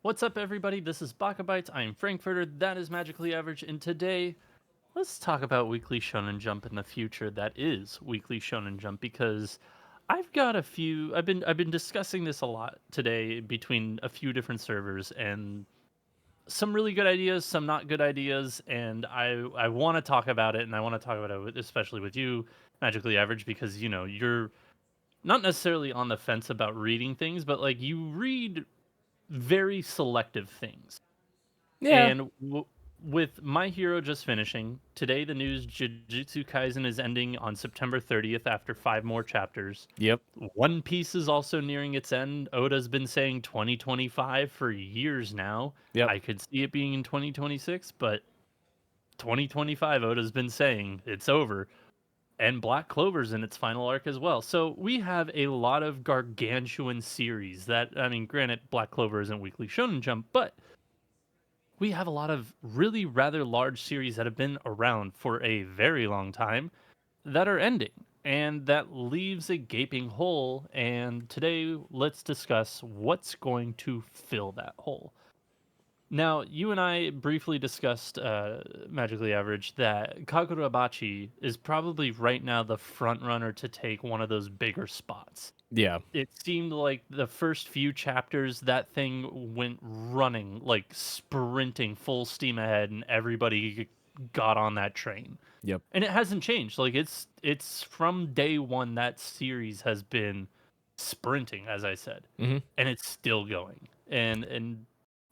What's up, everybody? This is BakaBites. I am Frankfurter. That is Magically Average. And today, let's talk about Weekly Shonen Jump in the future. That is Weekly Shonen Jump because I've got a few. I've been discussing this a lot today between a few different servers, and some really good ideas, some not good ideas, and I want to talk about it, and I want to talk about it especially with you, Magically Average, because you're not necessarily on the fence about reading things, but like you read very selective things. Yeah. And with My Hero just finishing, today the news Jujutsu Kaisen is ending on September 30th after 5 more chapters. Yep. One Piece is also nearing its end. Oda's been saying 2025 for years now. Yep. I could see it being in 2026, but 2025 Oda's been saying it's over. And Black Clover's in its final arc as well. So we have a lot of gargantuan series that, I mean, granted, Black Clover isn't Weekly Shonen Jump, but we have a lot of really rather large series that have been around for a very long time that are ending. And that leaves a gaping hole. And today, let's discuss what's going to fill that hole. Now, you and I briefly discussed Magically Average that Kagurabachi is probably right now the front runner to take one of those bigger spots. Yeah. It seemed like the first few chapters, that thing went running, like sprinting full steam ahead, and everybody got on that train. Yep. And it hasn't changed. Like it's from day one that series has been sprinting, as I said, hmm and it's still going. And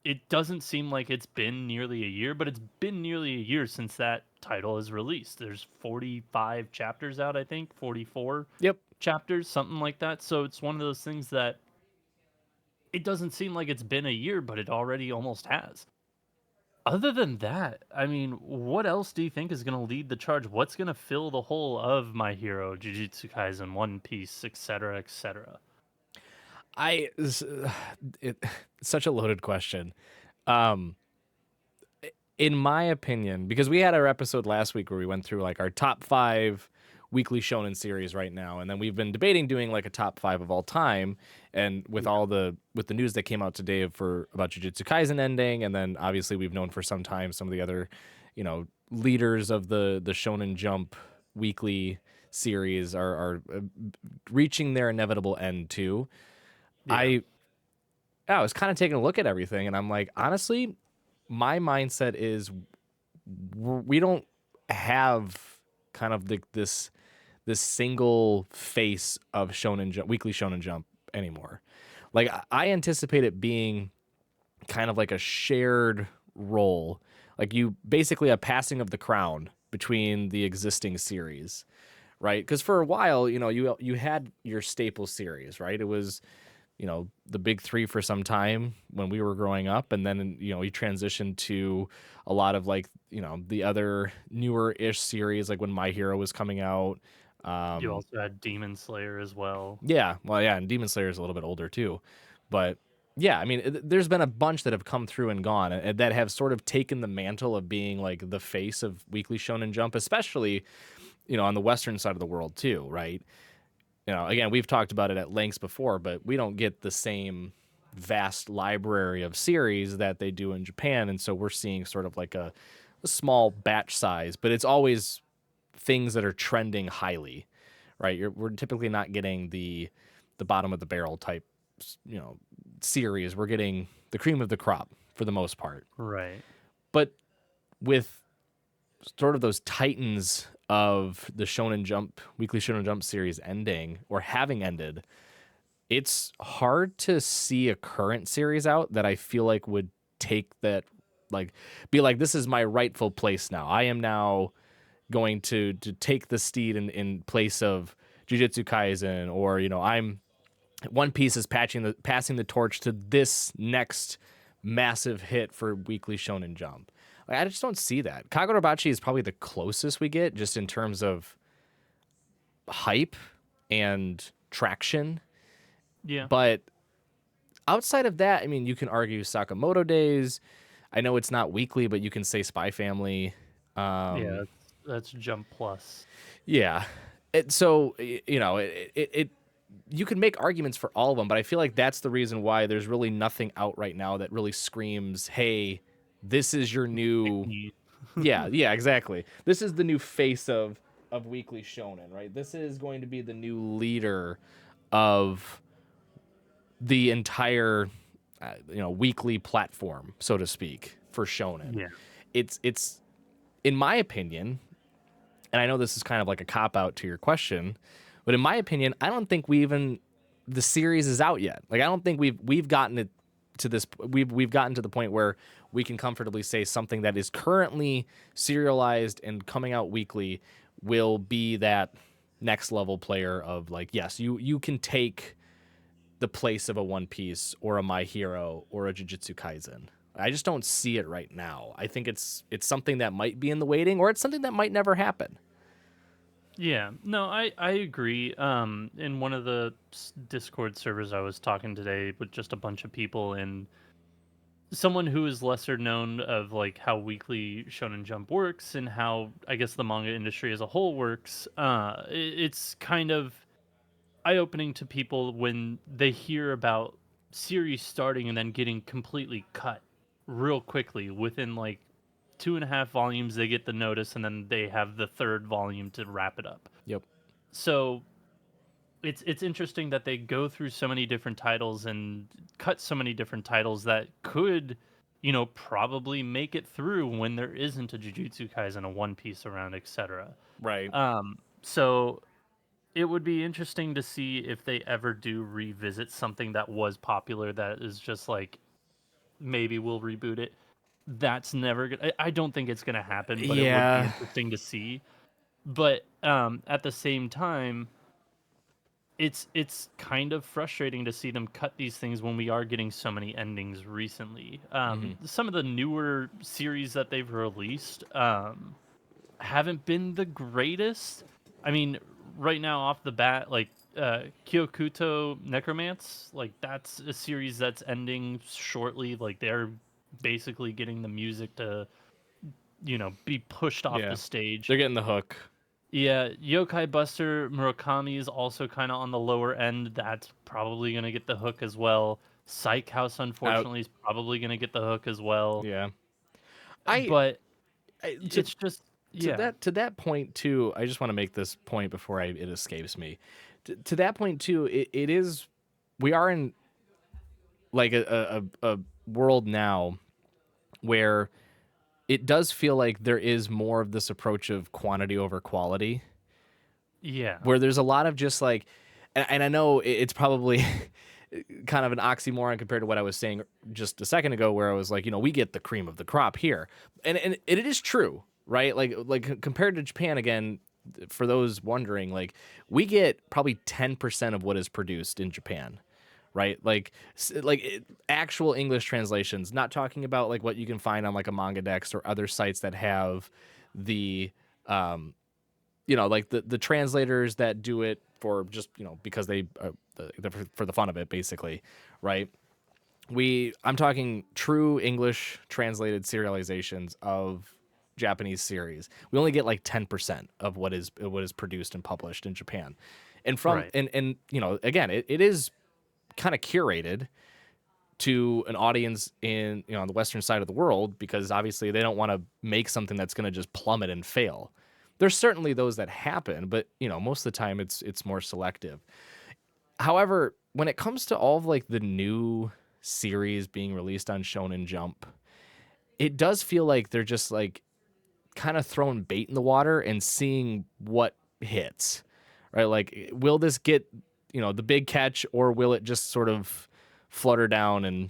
it doesn't seem like it's been nearly a year, but it's been nearly a year since that title is released. There's 45 chapters out, I think, 44 Yep. chapters, something like that. So it's one of those things that it doesn't seem like it's been a year, but it already almost has. Other than that, I mean, what else do you think is going to lead the charge? What's going to fill the hole of My Hero, Jujutsu Kaisen, One Piece, etc., etc.? I s- it such a loaded question. Um in my opinion, because we had our episode last week where we went through like our top 5 weekly shonen series right now, and then we've been debating doing like a top 5 of all time, and with Yeah. all the news that came out today for about Jujutsu Kaisen ending, and then obviously we've known for some time some of the other, leaders of the Shonen Jump weekly series are reaching their inevitable end too. Yeah. I I was kind of taking a look at everything, and I'm like, honestly, my mindset is we don't have kind of this single face of Shonen Jump, weekly Shonen Jump anymore. Like I anticipate it being kind of like a shared role, like you basically a passing of the crown between the existing series, right? Because for a while, you had your staple series, right? It was the big three for some time when we were growing up, and then you transitioned to a lot of like the other newer ish series, like when My Hero was coming out. You um also had Demon Slayer as well. yeah, well, yeah, and Demon Slayer is a little bit older too, but yeah, I mean, there's been a bunch that have come through and gone, and that have sort of taken the mantle of being like the face of Weekly Shonen Jump, especially on the Western side of the world too, right? Again, we've talked about it at lengths before, but we don't get the same vast library of series that they do in Japan. And so we're seeing sort of like a small batch size, but it's always things that are trending highly, right? We're typically not getting the bottom of the barrel type, you know, series. We're getting the cream of the crop for the most part. Right. But with sort of those titans of the Shonen Jump, Weekly Shonen Jump series ending or having ended, it's hard to see a current series out that I feel like would take that, like, be like, this is my rightful place now. I am now going to take the steed in place of Jujutsu Kaisen, or I'm One Piece is passing the torch to this next massive hit for Weekly Shonen Jump. Like, I just don't see that. Kagurabachi is probably the closest we get, just in terms of hype and traction. Yeah. But outside of that, I mean, you can argue Sakamoto Days. I know it's not weekly, but you can say Spy Family. Yeah. Um, That's Jump Plus. yeah. So you can make arguments for all of them, but I feel like that's the reason why there's really nothing out right now that really screams, "Hey, this is your new." Yeah, yeah, exactly. This is the new face of Weekly Shonen, right? This is going to be the new leader of the entire weekly platform, so to speak, for shonen. Yeah. It's in my opinion, and I know this is kind of like a cop out to your question, but in my opinion, I don't think the series is out yet. Like I don't think we've gotten it to this we've gotten to the point where we can comfortably say something that is currently serialized and coming out weekly will be that next level player of like, yes, you can take the place of a One Piece or a My Hero or a Jujutsu Kaisen. I just don't see it right now. I think it's something that might be in the waiting, or it's something that might never happen. Yeah, no, I agree. In one of the Discord servers I was talking today with just a bunch of people, and someone who is lesser known of like how weekly Shonen Jump works and how I guess the manga industry as a whole works, it's kind of eye-opening to people when they hear about series starting and then getting completely cut real quickly within like 2.5 volumes. They get the notice and then they have the third volume to wrap it up. Yep. So it's interesting that they go through so many different titles and cut so many different titles that could, probably make it through when there isn't a Jujutsu Kaisen, a One Piece around, etc. Right. So it would be interesting to see if they ever do revisit something that was popular that is just like, maybe we'll reboot it. That's never gonna. I don't think it's gonna happen, but it would be Yeah. interesting to see. But at the same time, it's kind of frustrating to see them cut these things when we are getting so many endings recently. Some of the newer series that they've released haven't been the greatest. I mean, right now off the bat, like Kyokuto Necromance, like that's a series that's ending shortly. Like they're basically getting the music to, be pushed off Yeah. the stage. They're getting the hook. Yeah, Yokai Buster Murakami is also kind of on the lower end. That's probably going to get the hook as well. Psych House, Out. unfortunately, is probably going to get the hook as well. Yeah. I, But I it's just, yeah. to that point too. I just want to make this point before it escapes me. To that point too, it is we are in like a world now where it does feel like there is more of this approach of quantity over quality, Yeah. where there's a lot of just like, and I know it's probably kind of an oxymoron compared to what I was saying just a second ago, where I was like, we get the cream of the crop here, and it is true, right? Like compared to Japan again, for those wondering, like we get probably 10% of what is produced in Japan. Right, actual English translations. Not talking about like what you can find on like a manga dex or other sites that have the like the translators that do it for just because they for the fun of it, basically, right? I'm talking true English translated serializations of Japanese series. We only get like 10% of what is produced and published in Japan, and Right. and again, it is kind of curated to an audience in on the western side of the world, because obviously they don't want to make something that's going to just plummet and fail. There's certainly those that happen, but most of the time it's more selective. However, when it comes to all of like the new series being released on Shonen Jump, it does feel like they're just like kind of throwing bait in the water and seeing what hits, right? Like, will this get the big catch, or will it just sort of flutter down and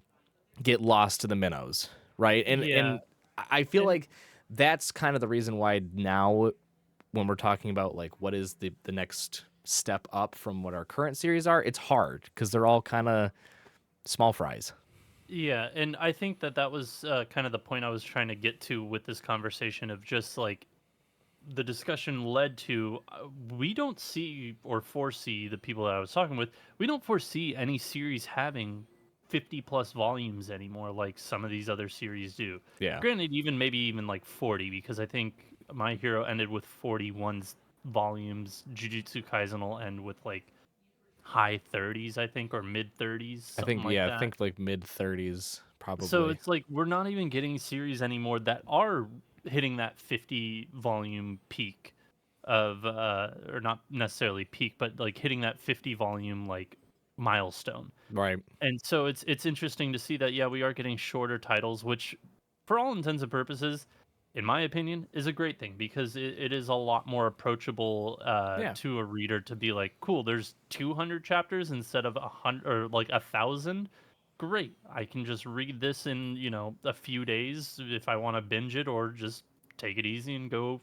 get lost to the minnows, right? Yeah. And I feel And like that's kind of the reason why now, when we're talking about like what is the next step up from what our current series are, it's hard because they're all kind of small fries. yeah, and I think that was kind of the point I was trying to get to with this conversation of just like the discussion led to we don't see or foresee the people that I was talking with. We don't foresee any series having 50 plus volumes anymore like some of these other series do. Yeah. Granted, maybe even like 40, because I think My Hero ended with 41 volumes. Jujutsu Kaisen will end with like high 30s, I think, or mid 30s, I something think, like yeah, I that. think like mid 30s So probably. it's like we're not even getting series anymore that are hitting that 50 volume peak of or not necessarily peak, but like hitting that 50 volume like milestone. Right. And so it's interesting to see that yeah, we are getting shorter titles, which for all intents and purposes, in my opinion, is a great thing because it is a lot more approachable Yeah. to a reader to be like, cool, there's 200 chapters instead of 100 or like 1,000. Great, I can just read this in a few days if I want to binge it, or just take it easy and go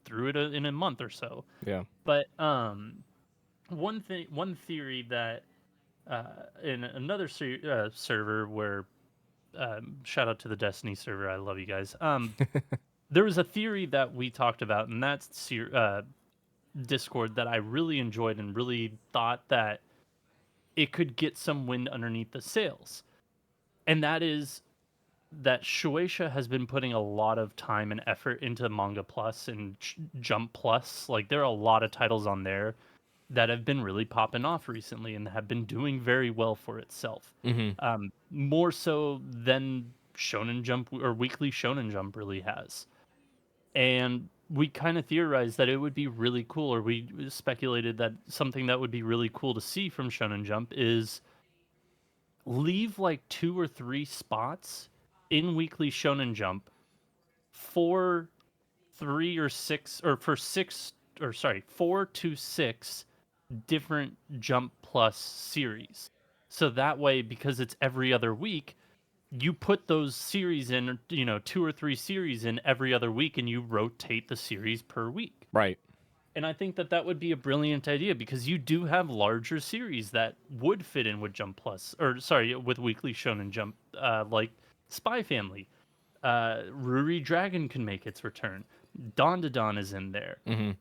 through it in a month or so. Yeah. But one theory that in another server where shout out to the Destiny server, I love you guys. There was a theory that we talked about in that Discord that I really enjoyed and really thought that it could get some wind underneath the sails, and that is that Shueisha has been putting a lot of time and effort into Manga Plus and Jump Plus. Like there are a lot of titles on there that have been really popping off recently and have been doing very well for itself. Hmm. More so than Shonen Jump or Weekly Shonen Jump really has. And we kind of theorized that it would be really cool, or we speculated that something that would be really cool to see from Shonen Jump is leave like 2 or 3 spots in Weekly Shonen Jump for 3 or 6, or for 6, or sorry, 4 to 6 different Jump Plus series. So that way, because it's every other week, you put those series in, 2 or 3 series in every other week, and you rotate the series per week. Right. And I think that that would be a brilliant idea because you do have larger series that would fit in with Jump Plus, or sorry, with Weekly Shonen Jump, like Spy Family. Ruri Dragon can make its return. Dawn to Dawn is in there. Hmm.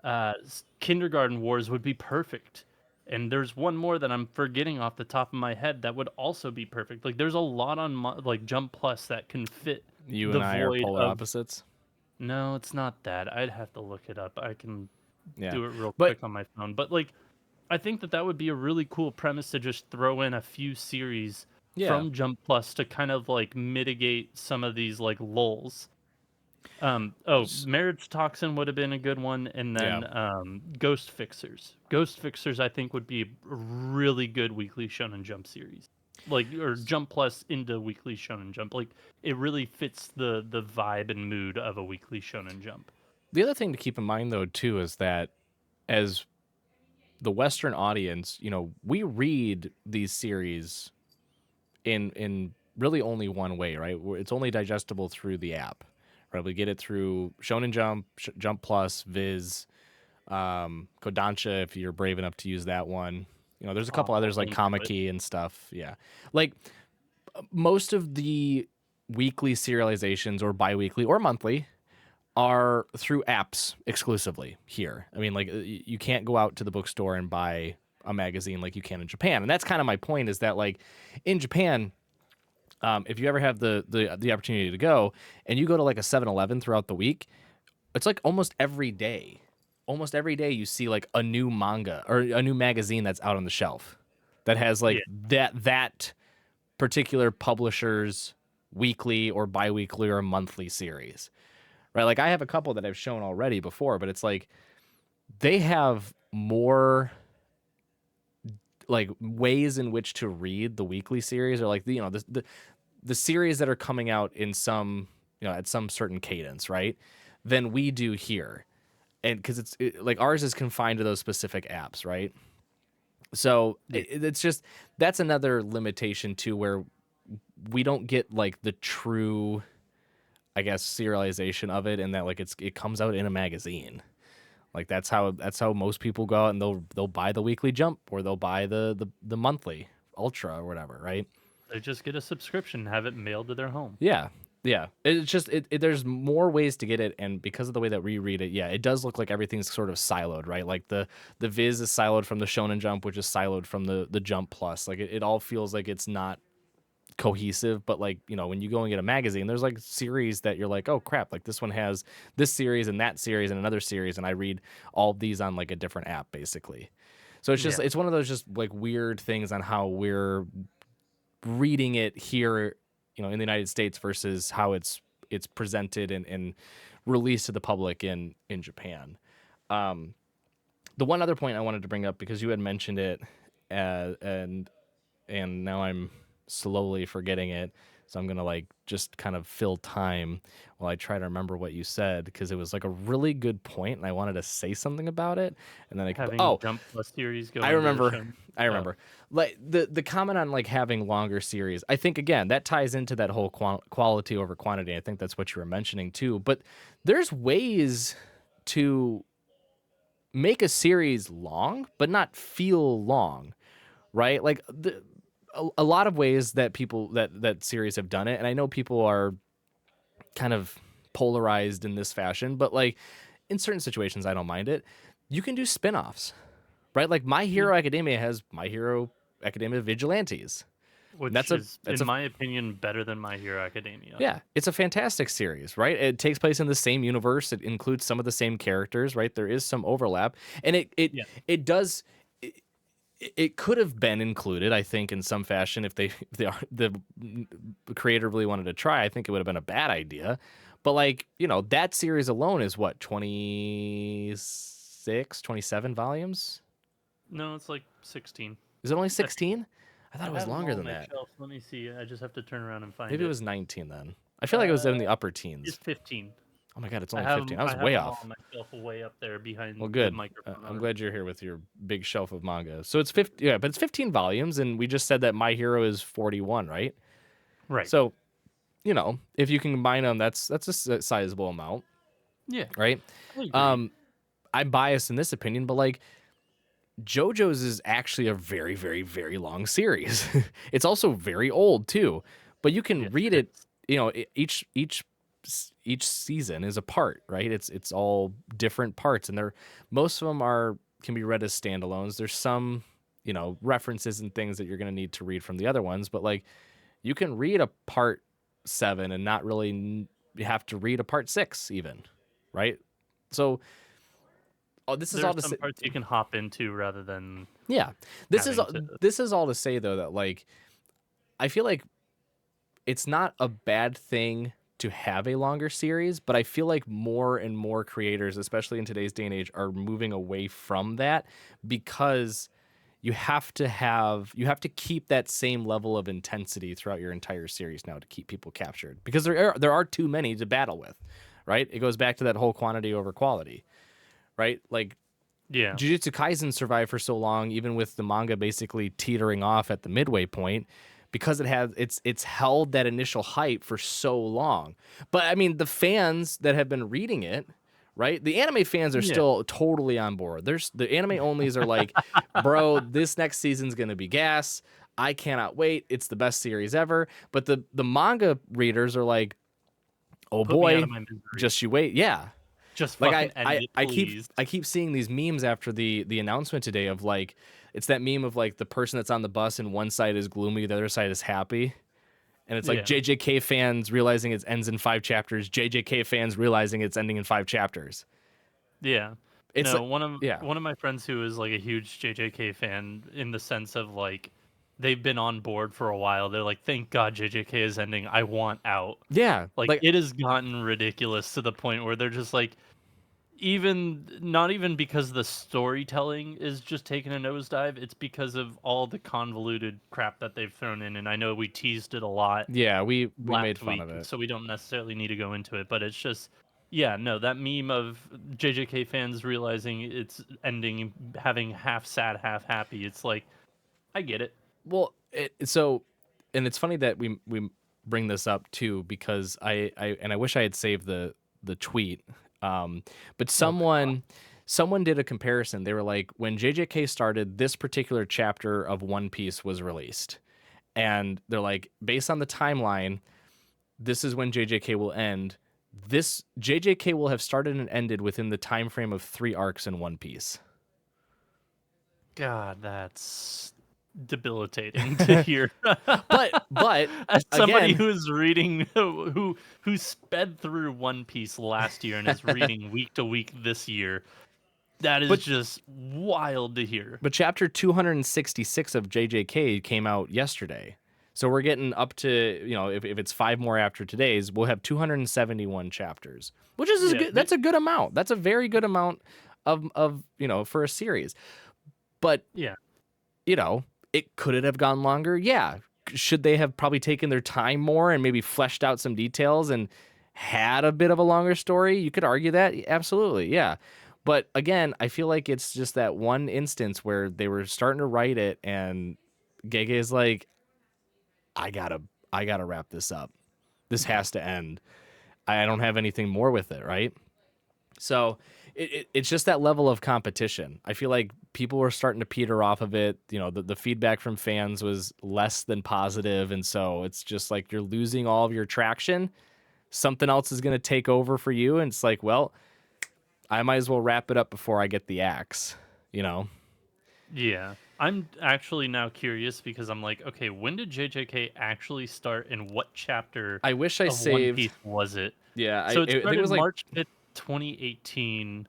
Kindergarten Wars would be perfect. And there's one more that I'm forgetting off the top of my head that would also be perfect. Like there's a lot on like Jump Plus that can fit You the and I are void polar of. opposites. No, it's not that. I'd have to look it up. I can Yeah. do it real But quick on my phone. But like I think that that would be a really cool premise to just throw in a few series yeah. from Jump Plus to kind of like mitigate some of these like lulls. S- Marriage Toxin would have been a good one, and Yeah. then Ghost Fixers. Ghost Fixers, I think, would be a really good Weekly Shonen Jump series, like or Jump Plus into Weekly Shonen Jump. Like it really fits the vibe and mood of a Weekly Shonen Jump. The other thing to keep in mind though too is that as the Western audience, we read these series in really only one way, right? It's only digestible through the app, right? We get it through Shonen Jump, Jump Plus, Viz, Kodansha if you're brave enough to use that one. There's a couple I'll others like link to it. Kamiki and stuff. Yeah, like most of the weekly serializations or biweekly or monthly are through apps exclusively here. I mean, like you can't go out to the bookstore and buy a magazine like you can in Japan. And that's kind of my point is that like in Japan, if you ever have the opportunity to go and you go to like a 7-Eleven throughout the week, it's like almost every day. Almost every day you see like a new manga or a new magazine that's out on the shelf that has Yeah, like that particular publisher's weekly or biweekly or monthly series. Right? Like I have a couple that I've shown already before, but it's like they have more like ways in which to read the weekly series or like the series that are coming out in some at some certain cadence, right? Than we do here. And because like ours is confined to those specific apps, right? So yeah. it's just that's another limitation too, where we don't get like the true, I guess, serialization of it, and that like it comes out in a magazine. Like that's how most people go out and they'll buy the weekly Jump or they'll buy the monthly Ultra or whatever, right? They just get a subscription, have it mailed to their home. Yeah. Yeah. It's just there's more ways to get it, and because of the way that we read it, yeah, it does look like everything's sort of siloed, right? Like the Viz is siloed from the Shonen Jump, which is siloed from the Jump Plus. Like it all feels like it's not cohesive, but like, when you go and get a magazine, there's like series that you're like, oh crap, like this one has this series and that series and another series, and I read all of these on like a different app basically. So it's just Yeah. it's one of those just like weird things on how we're reading it here, in the United States versus how it's presented and released to the public in Japan. Um, the one other point I wanted to bring up, because you had mentioned it, and now I'm slowly forgetting it. So I'm gonna like just kind of fill time while I try to remember what you said, because it was like a really good point and I wanted to say something about it, and then Having Jump Plus series go I into remember. Shonen. I Oh, remember. Like the comment on like having longer series. I think again that ties into that whole quality over quantity. I think that's what you were mentioning too. But there's ways to make a series long, but not feel long, right? Like a lot of ways that people that series have done it, and I know people are kind of polarized in this fashion, but like in certain situations, I don't mind it. You can do spin-offs, right? Like My yeah. Hero Academia has My Hero Academia Vigilantes. Which That's a is, that's in a my opinion, better than My Hero Academia. yeah, it's a fantastic series, right? It takes place in the same universe. It includes some of the same characters, right? There is some overlap, and Yeah. it does. It could have been included, I think, in some fashion if the creator really wanted to try. I think it would have been a bad idea, but like that series alone is what 26, 27 volumes. No, it's like 16. Is it only 16? I thought I it was have them longer all on than my that. shelf. Let me see. I just have to turn around and find Maybe it it. was 19 then. I feel like it was in the upper It's teens. 15. Oh my god, it's I only have 15. them. I I was have way them all off. on my shelf, way up there behind Well, the good. microphone. I'm glad you're here with your big shelf of manga. So it's 50, yeah, but it's 15 volumes, and we just said that My Hero is 41, right? Right. So if you can combine them, that's a sizable amount, Yeah. right? I agree. I'm biased in this opinion, but like JoJo's is actually a very, very, very long series. It's also very old too, but you can Yes, read it it. is. Each season is a part, right? It's all different parts, and most of them can be read as standalones. There's some references and things that you're going to need to read from the other ones, but like you can read a part 7 and not really you have to read a part 6 even, right? So this is There are all to some say, parts you can hop into rather than yeah. having to. This is all to say though that like I feel like it's not a bad thing to have a longer series, but I feel like more and more creators, especially in today's day and age, are moving away from that, because you have to keep that same level of intensity throughout your entire series now to keep people captured, because there are too many to battle with, right? It goes back to that whole quantity over quality, right? Like Yeah. Jujutsu Kaisen survived for so long, even with the manga basically teetering off at the midway point, because it's held that initial hype for so long. But I mean, the fans that have been reading it, right? The anime fans are Yeah. still totally on board. There's the anime onlys are like, bro, this next season's gonna be gas. I cannot wait. It's the best series ever. But the manga readers are like, oh Put me out boy, of my misery. just you wait. Yeah. Just Like fucking end it, please. I keep seeing these memes after the announcement today of like, it's that meme of like the person that's on the bus and one side is gloomy, the other side is happy. And it's like Yeah. JJK fans realizing it ends in 5 chapters, JJK fans realizing it's ending in 5 chapters. Yeah. It's No, like, yeah. one of my friends who is like a huge JJK fan, in the sense of like they've been on board for a while. They're like, "Thank God JJK is ending. I want out." Yeah. Like Like it has gotten ridiculous to the point where they're just like, even not even because the storytelling is just taking a nosedive, it's because of all the convoluted crap that they've thrown in. And I know we teased it a lot yeah, we made last fun week, of it. so we don't necessarily need to go into it, but it's just, yeah, no, that meme of JJK fans realizing it's ending, having half sad, half happy. It's like, I get it. Well, and it's funny that we bring this up too, because I wish I had saved the tweet. But Oh God. someone did a comparison. They were like, when JJK started, this particular chapter of One Piece was released, and they're like, based on the timeline, this is when JJK will end. This JJK will have started and ended within the time frame of 3 arcs in One Piece. God, that's debilitating to hear. But As somebody again, who is reading, who sped through One Piece last year and is reading week to week this year, That is But just wild to hear. But chapter 266 of JJK came out yesterday. So we're getting up to, if it's 5 more after today's, we'll have 271 chapters, which is Yeah, good. That's a good amount. That's a very good amount of for a series. But, yeah, it could it have gone longer? Yeah. Should they have probably taken their time more and maybe fleshed out some details and had a bit of a longer story? You could argue that. Absolutely. Yeah. But again, I feel like it's just that one instance where they were starting to write it and Gege is like, I gotta wrap this up. This has to end. I don't have anything more with it, right? So it's just that level of competition. I feel like people were starting to peter off of it. The feedback from fans was less than positive, and so it's just like you're losing all of your traction. Something else is going to take over for you, and it's like, well, I might as well wrap it up before I get the axe, yeah. I'm actually now curious because I'm like, okay, when did JJK actually start, and what chapter I wish I of One saved. Piece was it? Yeah, So it I think it started was like, March 5th, 2018.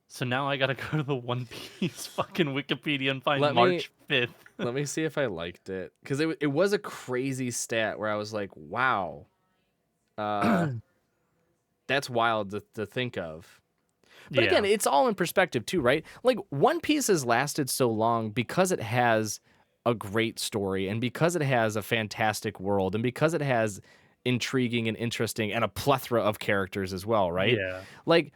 So now I gotta go to the One Piece fucking Wikipedia and find let me March 5th. let me see if I liked it, because it was a crazy stat where I was like, wow, that's wild to think of. But again, Yeah, it's all in perspective too, right? Like One Piece has lasted so long because it has a great story and because it has a fantastic world and because it has intriguing and interesting and a plethora of characters as well, right? yeah, Like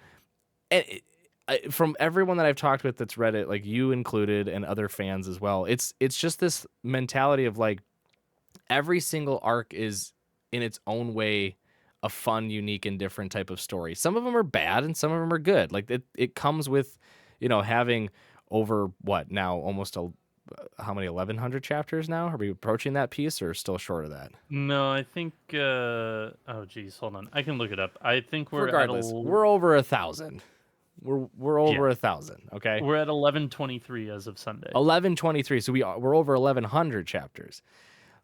from everyone that I've talked with that's read it, like you included and other fans as well, it's just this mentality of like every single arc is in its own way a fun, unique, and different type of story. Some of them are bad and some of them are good. Like it comes with, having over what now almost how many 1,100 chapters now? Are we approaching that piece or still short of that? no, I think. Oh, geez, hold on. I can look it up. I think we're at Regardless, we're over 1,000. We're yeah, over 1,000. Okay, we're at 1123 as of Sunday. 1123. So we're over 1,100 chapters.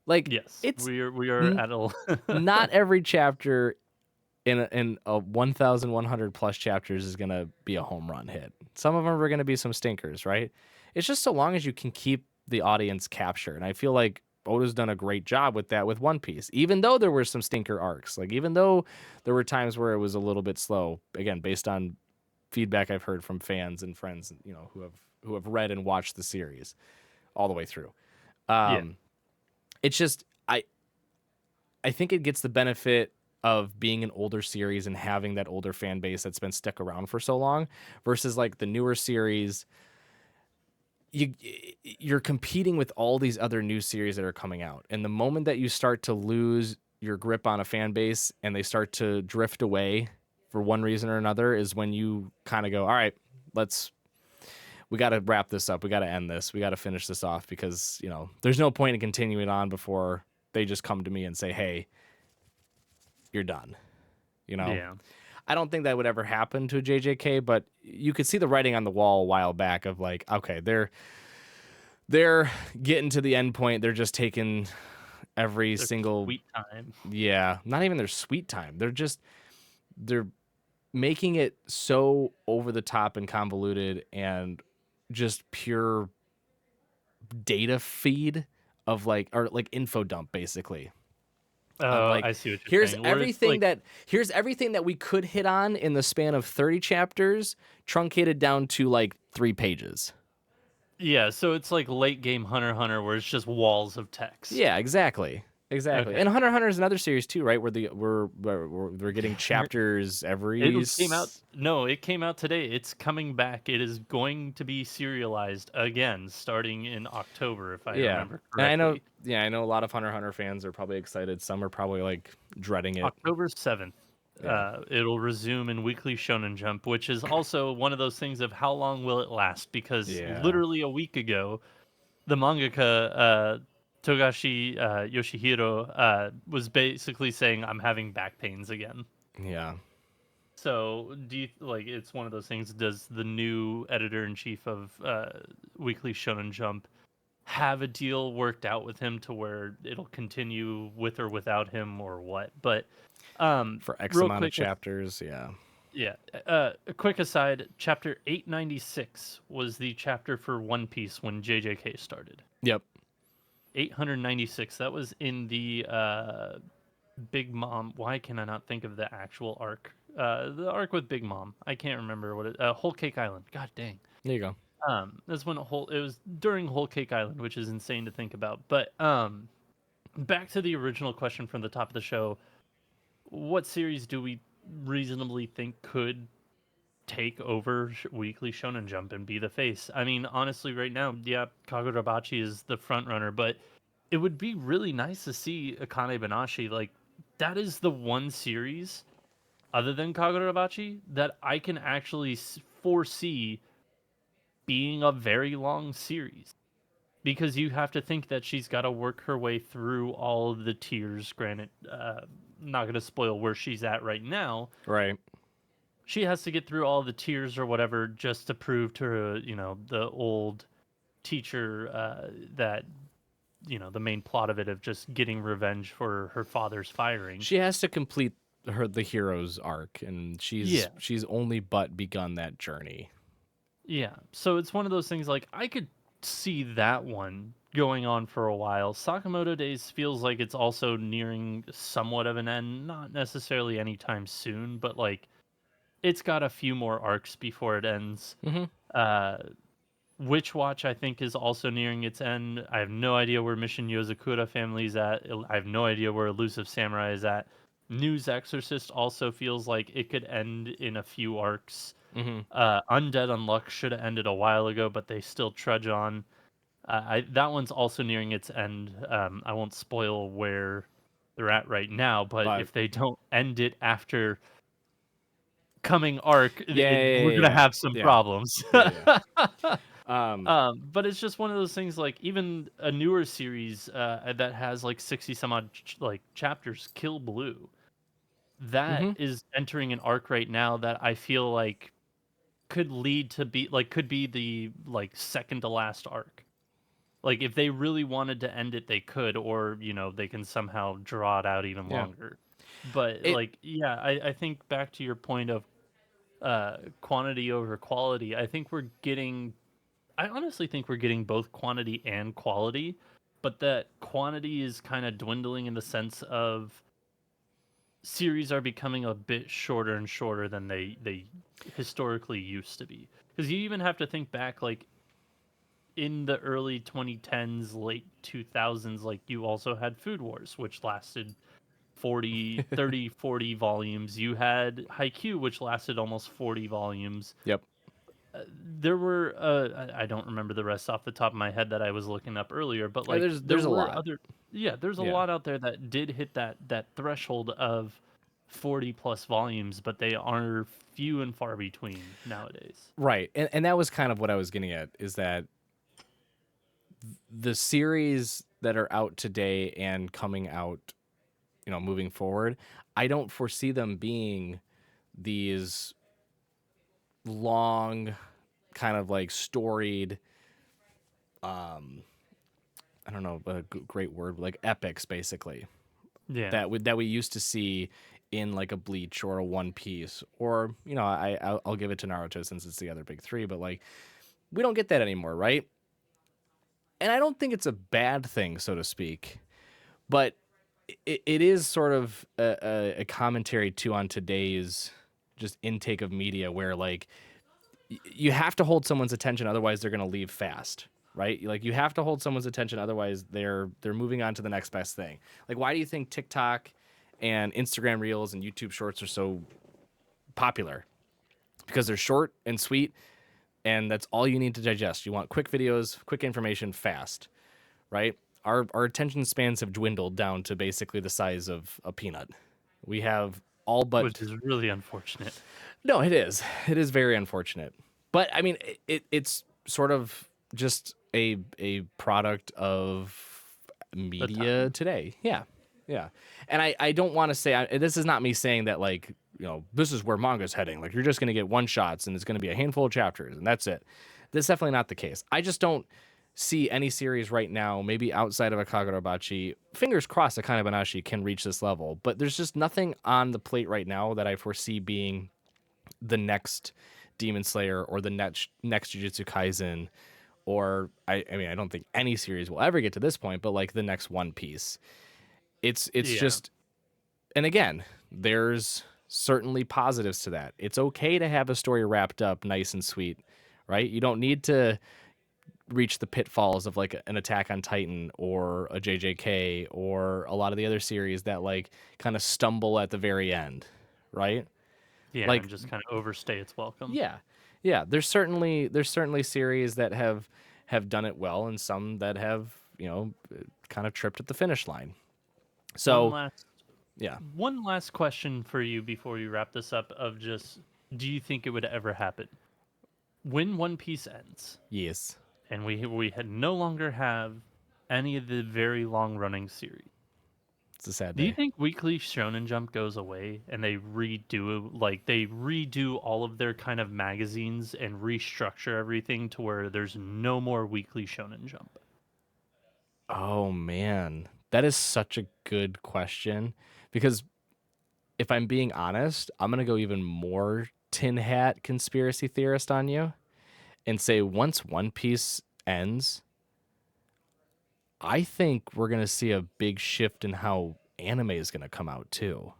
Like Yes, it's we are n- at not every chapter in a 1,100 plus chapters is gonna be a home run hit. Some of them are gonna be some stinkers, right? It's just so long as you can keep the audience captured. And I feel like Oda's done a great job with that with One Piece, even though there were some stinker arcs. Like even though there were times where it was a little bit slow. Again, based on feedback I've heard from fans and friends, who have read and watched the series all the way through. yeah, It's just I think it gets the benefit of being an older series and having that older fan base that's been stuck around for so long versus like the newer series. You're competing with all these other new series that are coming out, and the moment that you start to lose your grip on a fan base and they start to drift away for one reason or another is when you kind of go, all right, we got to wrap this up, we got to end this, we got to finish this off, because there's no point in continuing on before they just come to me and say, hey, you're done. yeah. I don't think that would ever happen to a JJK, but you could see the writing on the wall a while back of like, okay, they're getting to the end point. They're just taking every Their single, sweet time. yeah, not even their sweet time. They're making it so over the top and convoluted and just pure data feed of or like info dump basically. Of Oh, like, I see what you're saying. Where it's like, here's everything that we could hit on in the span of 30 chapters, truncated down to like 3 pages. yeah, so it's like late game Hunter x Hunter, where it's just walls of text. Yeah, exactly. Exactly. Okay. And Hunter x Hunter is another series too, right? We're getting chapters every Came out. No, it came out today. It's coming back. It is going to be serialized again, starting in October, if I yeah. remember And correctly. I know a lot of Hunter x Hunter fans are probably excited. Some are probably like dreading it. October 7th. Yeah. It'll resume in weekly Shonen Jump, which is also one of those things of how long will it last? Because Yeah. literally a week ago, the mangaka Togashi Yoshihiro was basically saying, "I'm having back pains again." Yeah. So, do you like it's one of those things? Does the new editor in chief of Weekly Shonen Jump have a deal worked out with him to where it'll continue with or without him, or what? But For X real amount of quick, chapters, yeah. Yeah. A quick aside, chapter 896 was the chapter for One Piece when JJK started. Yep. 896. That was in the Big Mom. Why can I not think of the actual arc? The arc with Big Mom. I can't remember what it. Whole Cake Island. God dang. There you go. That's when it was during Whole Cake Island, which is insane to think about. But back to the original question from the top of the show. What series do we reasonably think could take over Weekly Shonen Jump and be the face? I mean, honestly, right now, yeah, Kagurabachi is the front runner, but it would be really nice to see Akane-Banashi. Like, that is the one series, other than Kagurabachi, that I can actually foresee being a very long series. Because you have to think that she's got to work her way through all of the tiers. Granted, not going to spoil where she's at right now. Right. She has to get through all the tiers or whatever just to prove to her, the old teacher that, the main plot of it of just getting revenge for her father's firing. She has to complete the hero's arc, and she's only but begun that journey. Yeah. So it's one of those things like I could see that one going on for a while. Sakamoto Days feels like it's also nearing somewhat of an end, not necessarily anytime soon, but like it's got a few more arcs before it ends. Mm-hmm. Witch Watch, I think, is also nearing its end. I have no idea where Mission Yozakura family is at. I have no idea where Elusive Samurai is at. News Exorcist also feels like it could end in a few arcs. Mm-hmm. Undead Unluck should have ended a while ago, but they still trudge on. That one's also nearing its end. I won't spoil where they're at right now, but if they don't end it after coming arc, we're gonna have some problems. But it's just one of those things. Like even a newer series that has like 60 some odd chapters, Kill Blue, that is entering an arc right now that I feel like could be the second to last arc. Like if they really wanted to end it, they could, or they can somehow draw it out even longer. But I think back to your point of quantity over quality. I honestly think we're getting both quantity and quality, but that quantity is kind of dwindling in the sense of series are becoming a bit shorter and shorter than they historically used to be. Because you even have to think back, like in the early 2010s, late 2000s, like you also had Food Wars, which lasted 40 volumes. You had Haikyuu, which lasted almost 40 volumes. Yep. There were I don't remember the rest off the top of my head that I was looking up earlier, but like there's a lot. There's a lot out there that did hit that threshold of 40 plus volumes, but they are few and far between nowadays. Right. And that was kind of what I was getting at, is that the series that are out today and coming out, moving forward, I don't foresee them being these long, kind of like storied, I don't know, a great word, like epics, basically. Yeah. That we used to see in like a Bleach or a One Piece, or I'll give it to Naruto since it's the other big three, but like we don't get that anymore, right? And I don't think it's a bad thing, so to speak, but it is sort of a commentary too on today's just intake of media, where like you have to hold someone's attention, otherwise they're going to leave fast, right? Like you have to hold someone's attention, otherwise they're moving on to the next best thing. Like why do you think TikTok and Instagram Reels and YouTube Shorts are so popular? Because they're short and sweet, and that's all you need to digest. You want quick videos, quick information, fast, right? Our attention spans have dwindled down to basically the size of a peanut. We have all but... Which is really unfortunate. No, it is. It is very unfortunate. But, I mean, it's sort of just a product of media today. Yeah. Yeah. And I don't want to say... this is not me saying that, like, this is where manga's heading. Like, you're just going to get one-shots, and it's going to be a handful of chapters, and that's it. That's definitely not the case. I just don't see any series right now, maybe outside of a Kargurabachi, fingers crossed Akane-Banashi can reach this level, but there's just nothing on the plate right now that I foresee being the next Demon Slayer or the next Jujutsu Kaisen, or I mean, I don't think any series will ever get to this point, but like the next One Piece. It's Yeah. just, and again, there's certainly positives to that. It's okay to have a story wrapped up nice and sweet, right? You don't need to reach the pitfalls of like an Attack on Titan or a JJK or a lot of the other series that like kind of stumble at the very end, right? Yeah, Like, and just kind of overstay its welcome. yeah, yeah. There's certainly series that have done it well, and some that have, you know, kind of tripped at the finish line. One So last yeah, one last question for you before we wrap this up of just, do you think it would ever happen? When One Piece ends yes, and we had no longer have any of the very long running series, it's a sad do you day. think Weekly Shonen Jump goes away and they redo all of their kind of magazines and restructure everything to where there's no more Weekly Shonen Jump? Oh man, that is such a good question, because if I'm being honest, I'm gonna go even more tin hat conspiracy theorist on you and say once One Piece ends, I think we're gonna see a big shift in how anime is gonna come out too.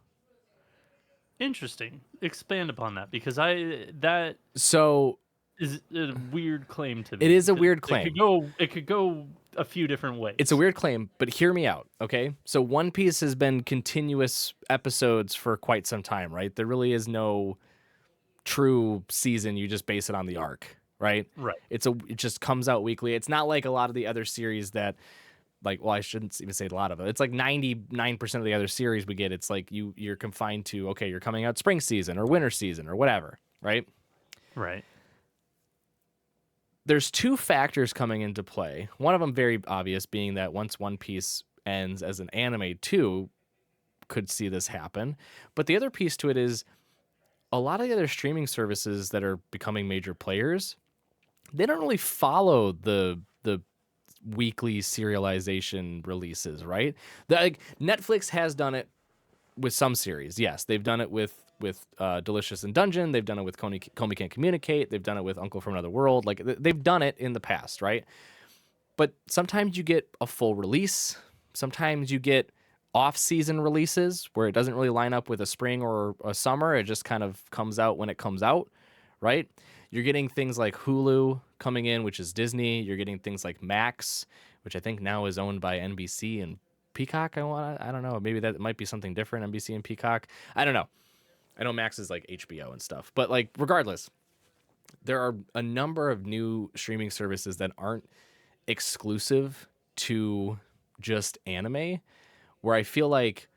Interesting. Expand upon that because that So is a weird claim to it me is a because weird claim. it could go a few different It's a ways. weird claim, but hear me out, okay? So One Piece has been continuous episodes for quite some time, right? There really is no true season. You just base it on the arc, right? Right. It just comes out weekly. It's not like a lot of the other series that, like, well, I shouldn't even say a lot of it. It's like 99% of the other series we get. It's like you're confined to, okay, you're coming out spring season or winter season or whatever, right? Right. There's two factors coming into play. One of them very obvious being that once One Piece ends as an anime too, could see this happen. But the other piece to it is a lot of the other streaming services that are becoming major players, they don't really follow the weekly serialization releases, right? Like Netflix has done it with some series. Yes, they've done it with Delicious in Dungeon. They've done it with Comey Can't Communicate. They've done it with Uncle from Another World. Like they've done it in the past, right? But sometimes you get a full release. Sometimes you get off-season releases where it doesn't really line up with a spring or a summer. It just kind of comes out when it comes out, right? You're getting things like Hulu coming in, which is Disney. You're getting things like Max, which I think now is owned by NBC and Peacock. I don't know. Maybe that might be something different, NBC and Peacock. I don't know. I know Max is like HBO and stuff. But like regardless, there are a number of new streaming services that aren't exclusive to just anime, where I feel like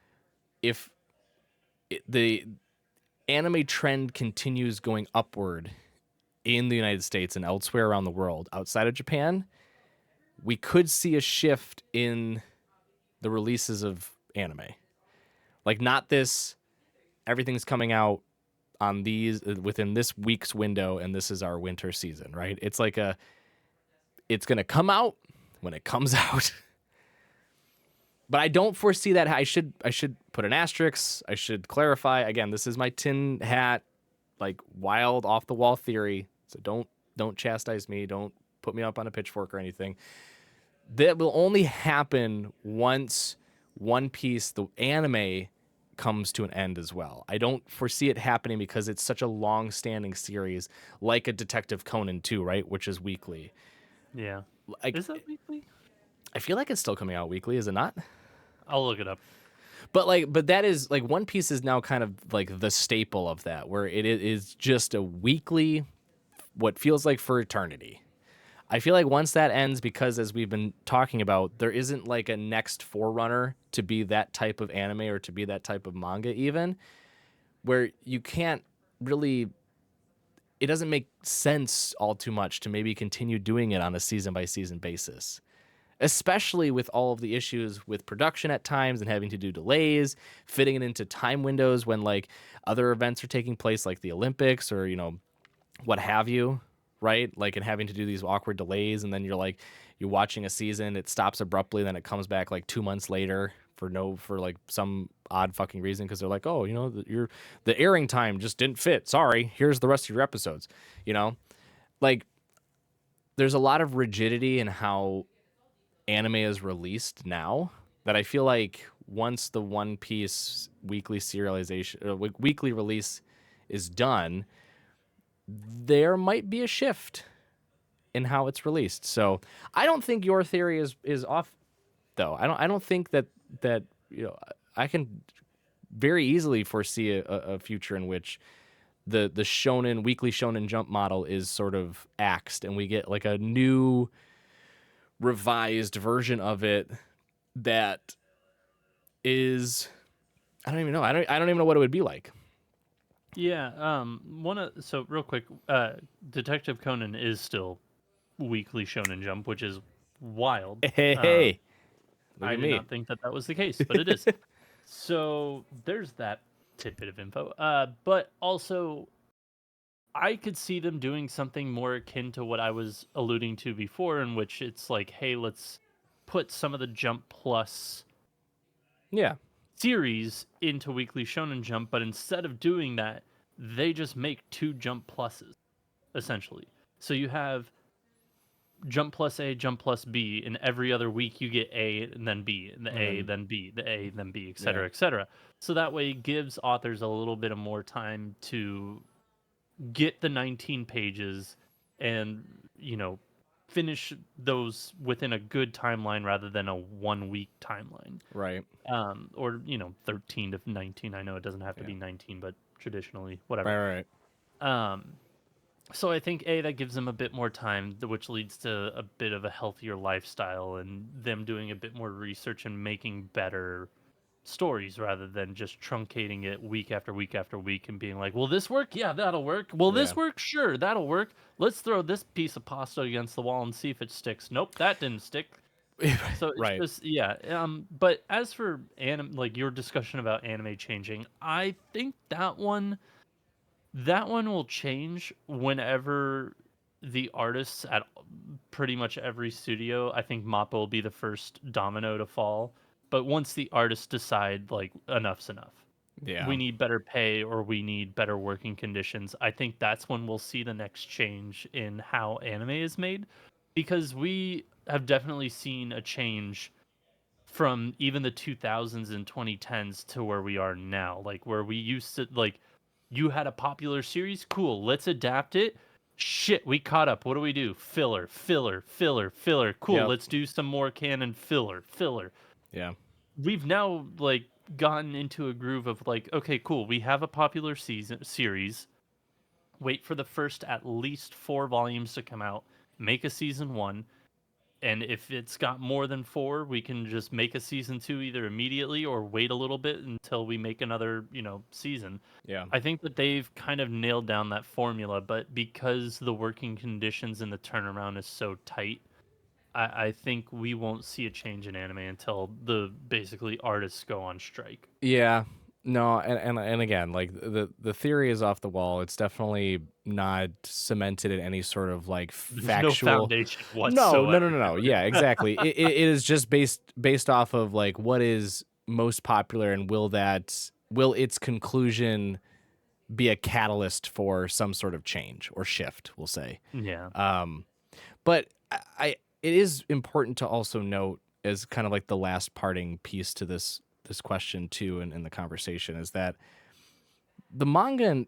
if the anime trend continues going upward in the United States and elsewhere around the world outside of Japan, we could see a shift in the releases of anime. Like not this, everything's coming out on these within this week's window and this is our winter season, right? It's like it's going to come out when it comes out. But I don't foresee that. I should put an asterisk. I should clarify. Again, this is my tin hat, like wild off the wall theory. So don't chastise me. Don't put me up on a pitchfork or anything. That will only happen once One Piece, the anime, comes to an end as well. I don't foresee it happening because it's such a long-standing series, like a Detective Conan 2, right, which is weekly. Yeah. Like, Is that weekly? I feel like it's still coming out weekly, is it not? I'll look it up. But that is like One Piece is now kind of like the staple of that, where it is just a weekly, what feels like for eternity. I feel like once that ends, because as we've been talking about, there isn't like a next forerunner to be that type of anime or to be that type of manga, even where you can't really. It doesn't make sense all too much to maybe continue doing it on a season by season basis, especially with all of the issues with production at times and having to do delays, fitting it into time windows when like other events are taking place, like the Olympics or, you know, what have you, right? Like, and having to do these awkward delays. And then you're watching a season, it stops abruptly, then it comes back like 2 months later for like some odd fucking reason because they're like, oh, the airing time just didn't fit. Sorry, here's the rest of your episodes. Like there's a lot of rigidity in how anime is released now that I feel like once the One Piece weekly serialization weekly release is done, there might be a shift in how it's released. So I don't think your theory is off though. I don't think that I can very easily foresee a future in which the weekly Shonen Jump model is sort of axed and we get like a new revised version of it that is I don't even know. I don't even know what it would be like. Yeah. So real quick, Detective Conan is still weekly Shonen Jump, which is wild. Hey, look I at did me. not think that was the case, but it is. So there's that tidbit of info. But also, I could see them doing something more akin to what I was alluding to before, in which it's like, hey, let's put some of the Jump Plus Yeah. series into Weekly Shonen Jump, but instead of doing that, they just make 2 Jump Pluses, essentially. So you have Jump Plus A, Jump Plus B, and every other week you get A and then B, and the A, then B, the A, then B, et cetera, Yeah. et cetera. So that way it gives authors a little bit of more time to get the 19 pages and, finish those within a good timeline rather than a 1 week timeline. Right. Or 13 to 19. I know it doesn't have to be 19, but traditionally, whatever. Right. So I think that gives them a bit more time, which leads to a bit of a healthier lifestyle and them doing a bit more research and making better stories rather than just truncating it week after week after week and being like, will this work? Yeah, that'll work. Will Yeah. this work? Sure, that'll work. Let's throw this piece of pasta against the wall and see if it sticks. Nope, that didn't stick. So it's Right. just, yeah. But as for like your discussion about anime changing, I think that one will change whenever the artists at pretty much every studio, I think Mappa will be the first domino to fall. But once the artists decide, like, enough's enough, Yeah. we need better pay or we need better working conditions, I think that's when we'll see the next change in how anime is made. Because we have definitely seen a change from even the 2000s and 2010s to where we are now. Like, where we used to, like, you had a popular series, cool, let's adapt it. Shit, we caught up. What do we do? Filler, filler, filler, filler. Cool, Yep. let's do some more canon filler, filler. Yeah. We've now like gotten into a groove of like, okay, cool, we have a popular series. Wait for the first at least 4 volumes to come out. Make a season 1, and if it's got more than 4, we can just make a season 2 either immediately or wait a little bit until we make another, season. Yeah. I think that they've kind of nailed down that formula, but because the working conditions and the turnaround is so tight, I think we won't see a change in anime until the basically artists go on strike. Yeah. No, and again, like the theory is off the wall. It's definitely not cemented in any sort of like There's no factual. foundation No, no, whatsoever no, no, no. to it. Yeah, exactly. It is just based off of like what is most popular and will its conclusion be a catalyst for some sort of change or shift, we'll say. Yeah. But it is important to also note as kind of like the last parting piece to this question too in the conversation is that the manga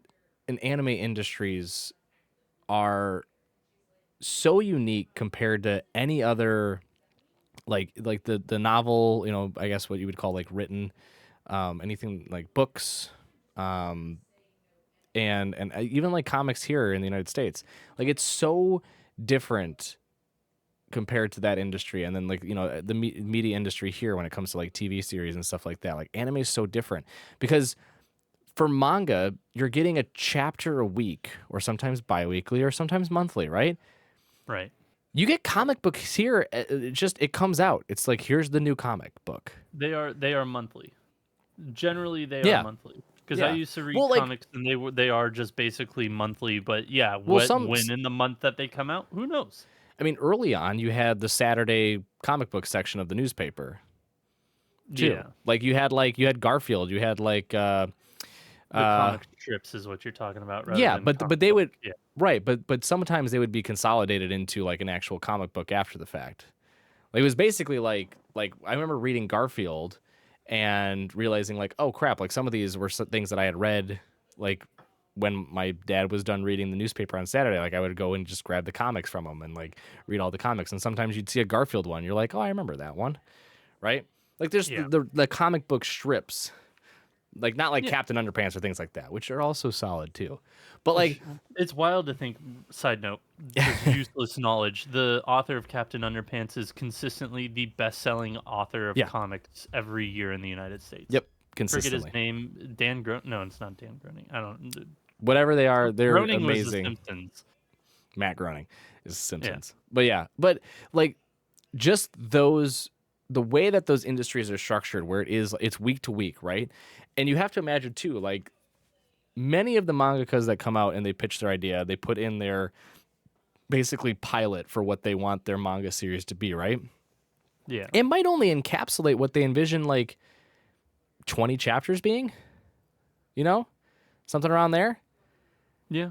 and anime industries are so unique compared to any other like the novel, I guess what you would call like written, anything like books, and even like comics here in the United States. Like it's so different compared to that industry, and then like the media industry here when it comes to like TV series and stuff like that. Like anime is so different because for manga you're getting a chapter a week or sometimes bi-weekly or sometimes monthly, right? Right. You get comic books here, it comes out. It's like here's the new comic book. They are monthly. Generally, they are Yeah, monthly. Because I yeah. used to read Well, like comics and they are just basically monthly. But yeah, well, when in the month that they come out, who knows? I mean, early on you had the Saturday comic book section of the newspaper. too. Yeah. Like you had Garfield, you had like The uh comic strips is what you're talking about, rather yeah, than but comic they book. would Yeah. right, but sometimes they would be consolidated into like an actual comic book after the fact. Like it was basically like I remember reading Garfield and realizing like, oh crap, like some of these were things that I had read like when my dad was done reading the newspaper on Saturday. Like I would go and just grab the comics from him and like read all the comics. And sometimes you'd see a Garfield one, you're like, oh, I remember that one, right? Like there's Yeah. the comic book strips, like not like Yeah. Captain Underpants or things like that, which are also solid too. But like, Which it's wild to think. Side note, just useless knowledge. The author of Captain Underpants is consistently the best-selling author of yeah, comics every year in the United States. yep, Forget his consistently. name. Dan Gro. No, it's not Dan Groening. I don't. Whatever they are, they're Groening was The amazing. Simpsons. Matt Groening is Yeah. Simpsons. But yeah, but like just those the way that those industries are structured where it's week to week, right? And you have to imagine too, like many of the mangakas that come out and they pitch their idea, they put in their basically pilot for what they want their manga series to be, right? Yeah. It might only encapsulate what they envision like 20 chapters being, you know? Something around there. Yeah.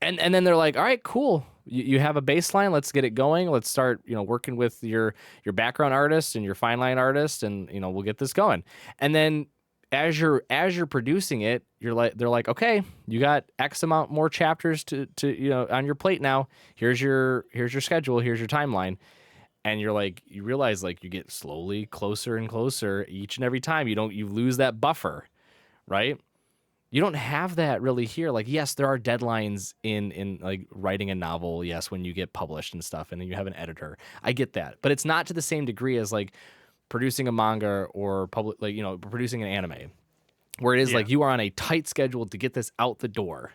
And then they're like, all right, cool. You have a baseline. Let's get it going. Let's start, working with your background artist and your fine line artist, and we'll get this going. And then as you're producing it, they're like, okay, you got X amount more chapters to on your plate now. Here's your schedule. Here's your timeline. And you're like, you realize like you get slowly closer and closer each and every time. You lose that buffer, right? You don't have that really here. Like, yes, there are deadlines in like writing a novel. Yes, when you get published and stuff, and then you have an editor. I get that, but it's not to the same degree as like producing a manga or producing an anime, where it is Yeah. like you are on a tight schedule to get this out the door.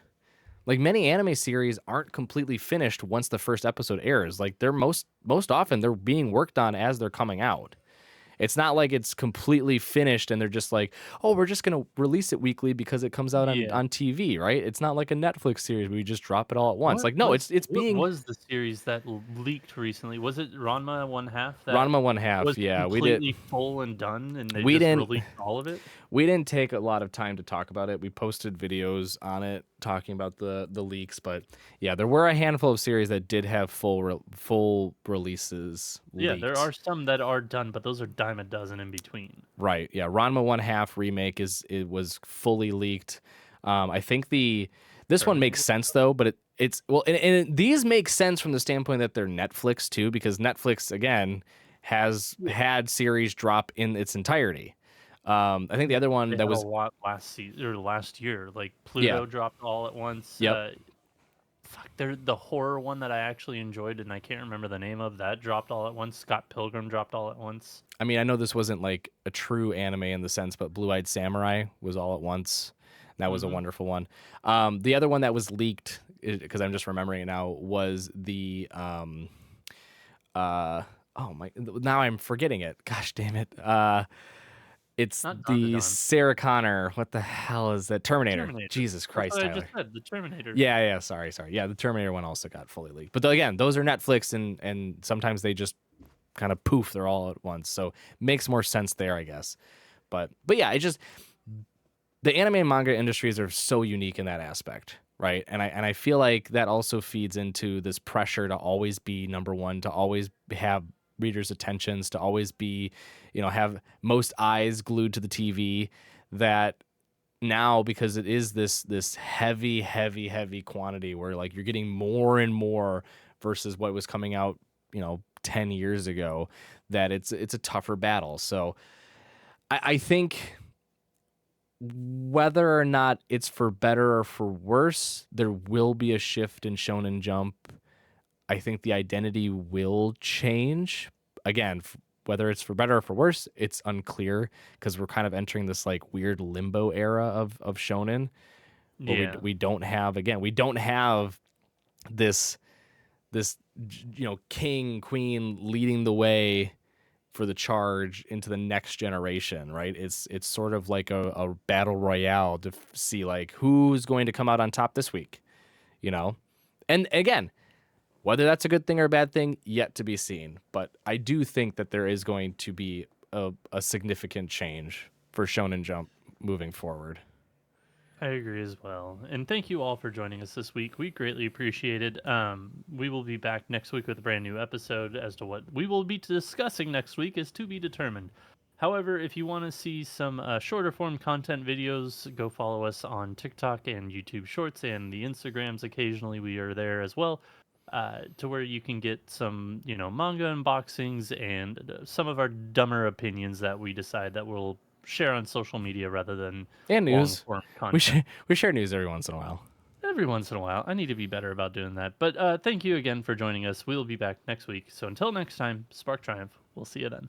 Like many anime series aren't completely finished once the first episode airs. Like they're most often they're being worked on as they're coming out. It's not like it's completely finished and they're just like, oh, we're just going to release it weekly because it comes out Yeah. on TV, right? It's not like a Netflix series where you just drop it all at once. What Like, no, was it's what being was the series that leaked recently? Was it Ranma 1/2 that Ranma one half. was Yeah, completely full and done, and they we just didn't released all of it? we didn't take a lot of time to talk about it. We posted videos on it talking about the leaks, but yeah, there were a handful of series that did have full releases Yeah, leaked. there are some that are done, but those are dime a dozen in between. Right. Yeah. Ranma one half remake it was fully leaked. I think this one makes sense though, but it's well, and these make sense from the standpoint that they're Netflix too, because Netflix again has had series drop in its entirety. I think the other one They that had a was lot last year. Like Pluto dropped all at once. Yep. The horror one that I actually enjoyed, and I can't remember the name of that, dropped all at once. Scott Pilgrim dropped all at once. I mean, I know this wasn't like a true anime in the sense, but Blue Eyed Samurai was all at once. That was a wonderful one. The other one that was leaked, because I'm just remembering it now, was the oh my, now I'm forgetting it. Gosh damn it. It's Not the Dawn. Sarah Connor. What the hell is that? Terminator. Terminator. Jesus Christ, That's what I Tyler. just said. The Terminator. Yeah. Sorry. Yeah, the Terminator one also got fully leaked. But again, those are Netflix, and sometimes they just kind of poof, they're all at once. So makes more sense there, I guess. But yeah, the anime and manga industries are so unique in that aspect, right? And I feel like that also feeds into this pressure to always be number one, to always have readers' attentions, to always be, have most eyes glued to the TV. That now, because it is this heavy quantity where like you're getting more and more versus what was coming out 10 years ago, that it's a tougher battle. So I think whether or not it's for better or for worse, there will be a shift in Shonen Jump. I think the identity will change. Again, whether it's for better or for worse, it's unclear, because we're kind of entering this like weird limbo era of shonen, where Yeah. we don't have this king, queen leading the way for the charge into the next generation, right? It's sort of like a battle royale to see like who's going to come out on top this week, And again, whether that's a good thing or a bad thing, yet to be seen. But I do think that there is going to be a significant change for Shonen Jump moving forward. I agree as well. And thank you all for joining us this week. We greatly appreciate it. We will be back next week with a brand new episode. As to what we will be discussing next week is to be determined. However, if you want to see some shorter form content videos, go follow us on TikTok and YouTube Shorts and the Instagrams. Occasionally, we are there as well, to where you can get some, manga unboxings and some of our dumber opinions that we decide that we'll share on social media rather than And news. long-form We content. we share news every once in a while. Every once in a while. I need to be better about doing that. But thank you again for joining us. We'll be back next week. So until next time, Spark Triumph. We'll see you then.